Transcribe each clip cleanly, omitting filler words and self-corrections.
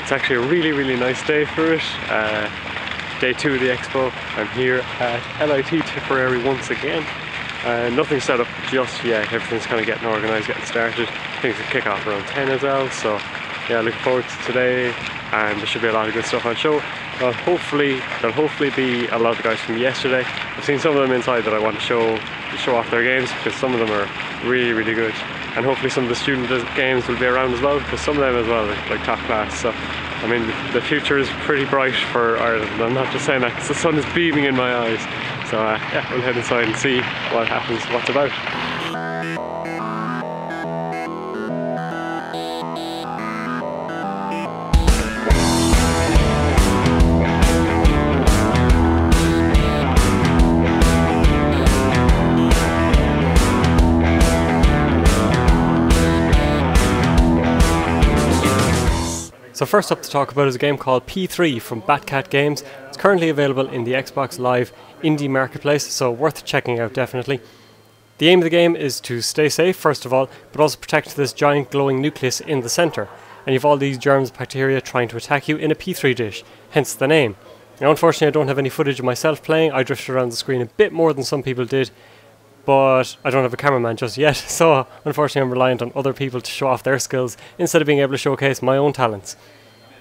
It's actually a really nice day for it. Day 2 of the Expo. I'm here at LIT Tipperary once again. Nothing set up just yet, everything's kind of getting organised, getting started. Things will kick off around 10 as well, so yeah, looking forward to today, and there should be a lot of good stuff on show. There'll hopefully be a lot of the guys from yesterday. I've seen some of them inside that I want to show off their games, because some of them are really good. And hopefully some of the student games will be around as well, because some of them as well are like top class. So I mean, the future is pretty bright for Ireland. I'm not just saying that because the sun is beaming in my eyes. So yeah, we'll head inside and see what happens, what's about. So first up to talk about is a game called P3 from Batcat Games. It's currently available in the Xbox Live Indie Marketplace, so worth checking out definitely. The aim of the game is to stay safe first of all, but also protect this giant glowing nucleus in the centre. And you've all these germs, bacteria trying to attack you in a P3 dish, hence the name. Now unfortunately I don't have any footage of myself playing. I drifted around the screen a bit more than some people did, but I don't have a cameraman just yet, so unfortunately I'm reliant on other people to show off their skills instead of being able to showcase my own talents.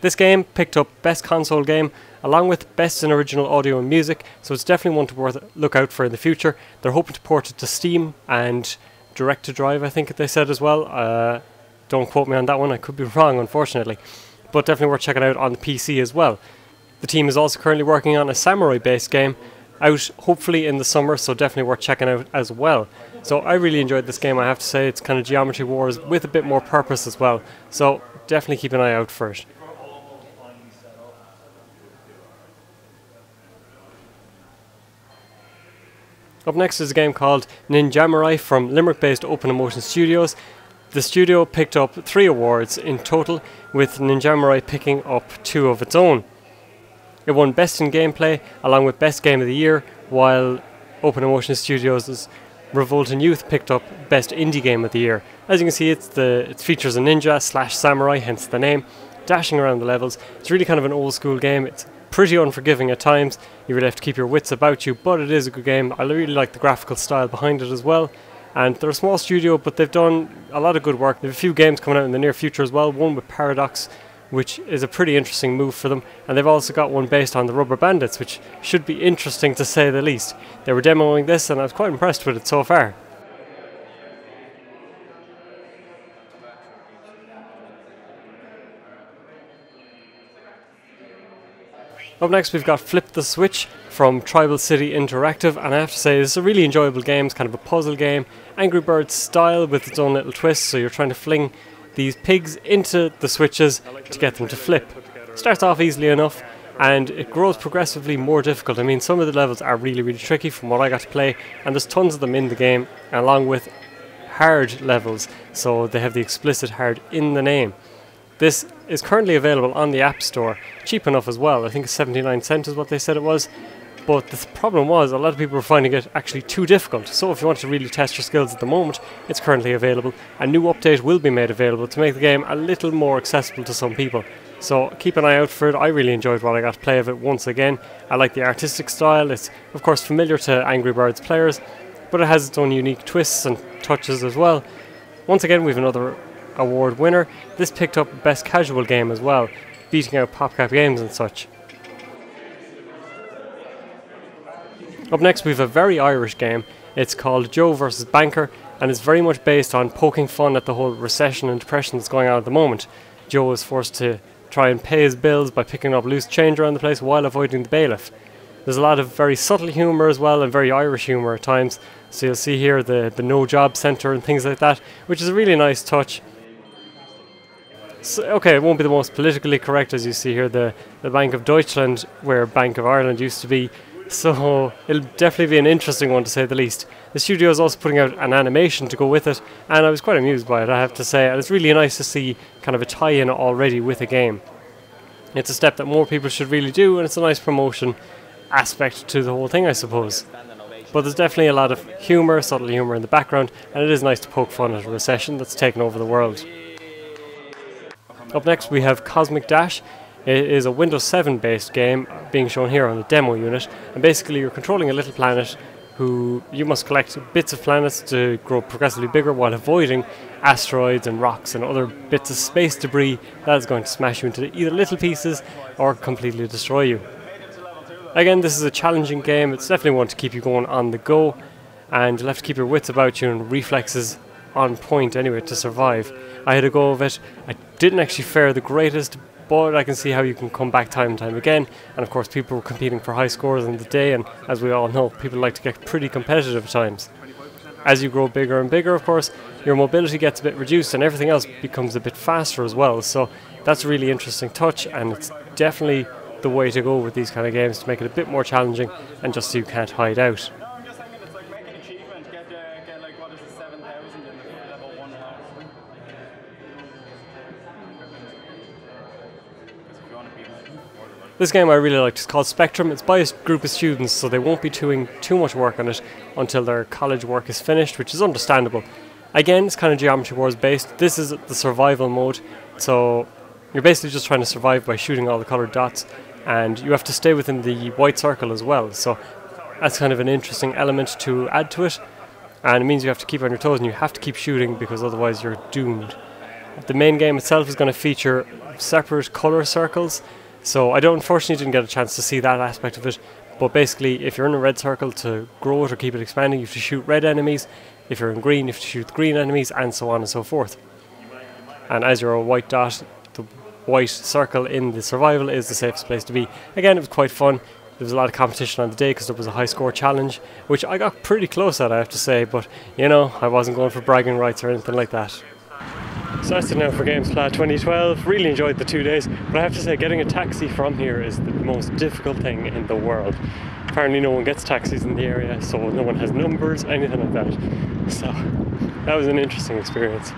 This game picked up Best Console Game along with Best in Original Audio and Music, so it's definitely one to look out for in the future. They're hoping to port it to Steam and Direct to Drive, I think they said as well. Don't quote me on that one, I could be wrong unfortunately, but definitely worth checking out on the PC as well. The team is also currently working on a samurai based game out hopefully in the summer, so definitely worth checking out as well. So I really enjoyed this game, I have to say. It's kind of Geometry Wars with a bit more purpose as well, so definitely keep an eye out for it. Up next is a game called Ninjamurai from Limerick-based Open Emotion Studios. The studio picked up 3 awards in total, with Ninjamurai picking up 2 of its own. It won Best in Gameplay along with Best Game of the Year, while Open Emotion Studios' Revolt in Youth picked up Best Indie Game of the Year. As you can see, it features a ninja / samurai, hence the name, dashing around the levels. It's really kind of an old school game. It's pretty unforgiving at times. You really have to keep your wits about you, but it is a good game. I really like the graphical style behind it as well. And they're a small studio, but they've done a lot of good work. They have a few games coming out in the near future as well. One with Paradox, which is a pretty interesting move for them. And they've also got one based on the Rubber Bandits, which should be interesting to say the least. They were demoing this and I was quite impressed with it so far. Up next we've got Flip the Switch from Tribal City Interactive, and I have to say this is a really enjoyable game. It's kind of a puzzle game, Angry Birds style with its own little twist, so you're trying to fling these pigs into the switches to get them to flip. Starts off easily enough and it grows progressively more difficult. I mean, some of the levels are really tricky from what I got to play, and there's tons of them in the game along with hard levels, so they have the explicit hard in the name. This is currently available on the App Store, cheap enough as well. I think it's 79 cents is what they said it was. But the problem was a lot of people were finding it actually too difficult. So if you want to really test your skills at the moment, it's currently available. A new update will be made available to make the game a little more accessible to some people. So keep an eye out for it. I really enjoyed what I got to play of it once again. I like the artistic style. It's of course familiar to Angry Birds players, but it has its own unique twists and touches as well. Once again, we have another award winner. This picked up Best Casual Game as well, beating out PopCap Games and such. Up next we have a very Irish game. It's called Joe vs Banker, and it's very much based on poking fun at the whole recession and depression that's going on at the moment. Joe is forced to try and pay his bills by picking up loose change around the place while avoiding the bailiff. There's a lot of very subtle humour as well, and very Irish humour at times. So you'll see here the no job centre and things like that, which is a really nice touch. So, okay, it won't be the most politically correct, as you see here, the Bank of Deutschland, where Bank of Ireland used to be, so it'll definitely be an interesting one to say the least. The studio is also putting out an animation to go with it, and I was quite amused by it, I have to say, and it's really nice to see kind of a tie-in already with a game. It's a step that more people should really do, and it's a nice promotion aspect to the whole thing, I suppose. But there's definitely a lot of humour, subtle humour in the background, and it is nice to poke fun at a recession that's taken over the world. Up next we have Cosmic Dash. It is a Windows 7 based game being shown here on the demo unit, and basically you're controlling a little planet who you must collect bits of planets to grow progressively bigger while avoiding asteroids and rocks and other bits of space debris that is going to smash you into either little pieces or completely destroy you. Again, this is a challenging game. It's definitely one to keep you going on the go, and you'll have to keep your wits about you and reflexes on point anyway to survive. I had a go of it. I didn't actually fare the greatest, but I can see how you can come back time and time again. And of course people were competing for high scores in the day, and as we all know, people like to get pretty competitive at times. As you grow bigger and bigger, of course, your mobility gets a bit reduced and everything else becomes a bit faster as well. So that's a really interesting touch, and it's definitely the way to go with these kind of games, to make it a bit more challenging and just so you can't hide out. This game I really liked. It's called Spectrum. It's by a group of students, so they won't be doing too much work on it until their college work is finished, which is understandable. Again, it's kind of Geometry Wars based. This is the survival mode, so you're basically just trying to survive by shooting all the coloured dots, and you have to stay within the white circle as well, so that's kind of an interesting element to add to it, and it means you have to keep on your toes and you have to keep shooting because otherwise you're doomed. The main game itself is going to feature separate colour circles. So I unfortunately didn't get a chance to see that aspect of it, but basically if you're in a red circle, to grow it or keep it expanding, you have to shoot red enemies. If you're in green, you have to shoot green enemies, and so on and so forth. And as you're a white dot, the white circle in the survival is the safest place to be. Again, it was quite fun. There was a lot of competition on the day because there was a high score challenge, which I got pretty close at, I have to say, but you know, I wasn't going for bragging rights or anything like that. So that's it now for Games Fleadh 2012. Really enjoyed the 2 days, but I have to say getting a taxi from here is the most difficult thing in the world. Apparently no one gets taxis in the area, so no one has numbers, anything like that. So that was an interesting experience.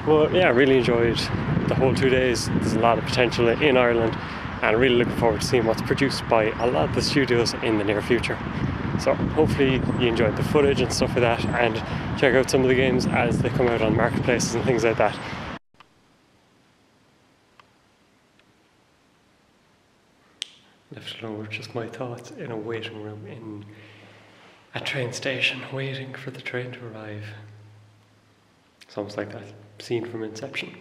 But yeah, I really enjoyed the whole 2 days. There's a lot of potential in Ireland, and really looking forward to seeing what's produced by a lot of the studios in the near future. So hopefully you enjoyed the footage and stuff like that, and check out some of the games as they come out on marketplaces and things like that. Left alone with just my thoughts in a waiting room in a train station, waiting for the train to arrive. It's almost like that scene from Inception.